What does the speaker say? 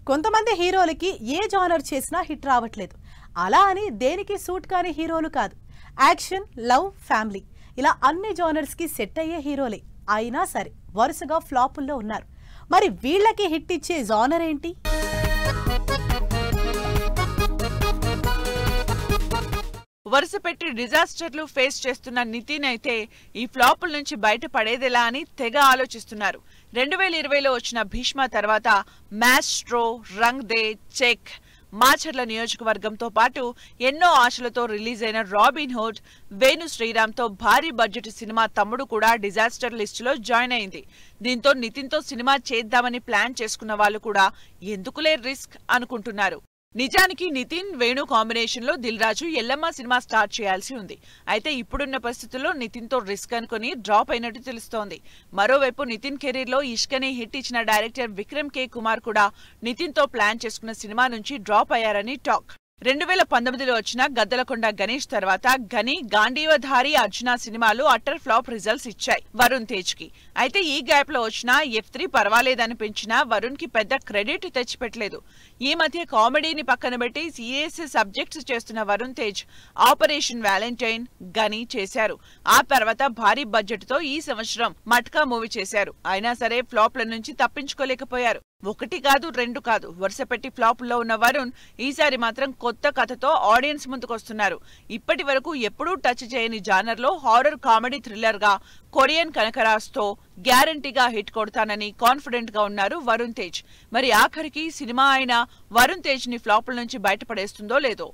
కొంతమంది హీరోలకి ఏ జానర్ చేసినా హిట్ రావట్లేదు. అలా అని దేనికి సూట్ కాని హీరోలు కాదు. యాక్షన్, లవ్, ఫ్యామిలీ ఇలా అన్ని జానర్స్ కి సెట్ అయ్యే హీరోలే అయినా సరే వరుసగా ఫ్లాపుల్లో ఉన్నారు. మరి వీళ్ళకి హిట్ ఇచ్చే జానర్ ఏంటి? వరుస పెట్టి డిజాస్టర్లు ఫేస్ చేస్తున్న నితిన్ అయితే ఈ ఫ్లాపుల నుంచి బయటపడేదెలా అని తెగ ఆలోచిస్తున్నారు. 2020లో వచ్చిన భీష్మ తర్వాత మాస్ట్రో, రంగ్ దే, చెక్, మాచర్ల నియోజకవర్గంతో పాటు ఎన్నో ఆశలతో రిలీజ్ అయిన రాబిన్ హుడ్, వేణు శ్రీరామ్తో భారీ బడ్జెట్ సినిమా తమ్ముడు కూడా డిజాస్టర్ లిస్టులో జాయిన్ అయింది. దీంతో నితిన్తో సినిమా చేద్దామని ప్లాన్ చేసుకున్న వాళ్ళు కూడా ఎందుకులే రిస్క్ అనుకుంటున్నారు. నిజానికి నితిన్, వేణు కాంబినేషన్ లో దిల్ రాజు ఎల్లమ్మ సినిమా స్టార్ట్ చేయాల్సి ఉంది. అయితే ఇప్పుడున్న పరిస్థితుల్లో నితిన్ తో రిస్క్ అనుకుని డ్రాప్ అయినట్టు తెలుస్తోంది. మరోవైపు నితిన్ కెరీర్ లో ఇష్కని హిట్ ఇచ్చిన డైరెక్టర్ విక్రమ్ కే కుమార్ కూడా నితిన్ తో ప్లాన్ చేసుకున్న సినిమా నుంచి డ్రాప్ అయ్యారని టాక్. 2019లో వచ్చిన గద్దలకొండ గణేష్ తర్వాత గని, గాంధీవధారి, అర్జున సినిమాలు అట్టర్ ఫ్లాప్ రిజల్ట్స్ ఇచ్చాయి వరుణ్ తేజ్ కి. అయితే ఈ గ్యాప్ లో వచ్చిన F3 పర్వాలేదనిపించినా వరుణ్ కి పెద్ద క్రెడిట్ తెచ్చిపెట్టలేదు. ఈ మధ్య కామెడీని పక్కన పెట్టి సీరియస్ సబ్జెక్ట్స్ చేస్తున్న వరుణ్ తేజ్ ఆపరేషన్ వ్యాలంటైన్, గని చేశారు. ఆ తర్వాత భారీ బడ్జెట్ తో ఈ సంవత్సరం మట్కా మూవీ చేశారు. అయినా సరే ఫ్లాప్ల నుంచి తప్పించుకోలేకపోయారు. ఒకటి కాదు, రెండు కాదు, వరుస పెట్టి ఫ్లాపుల్లో ఉన్న వరుణ్ ఈసారి మాత్రం కొత్త కథతో ఆడియన్స్ ముందుకొస్తున్నారు. ఇప్పటి వరకు ఎప్పుడూ టచ్ చేయని జానర్ లో హారర్ కామెడీ థ్రిల్లర్ గా కొరియన్ కనకరాజ్ తో గ్యారంటీగా హిట్ కొడతానని కాన్ఫిడెంట్ గా ఉన్నారు వరుణ్ తేజ్. మరి ఆఖరికి సినిమా అయినా వరుణ్ తేజ్ ని ఫ్లాపుల నుంచి బయటపడేస్తుందో లేదో.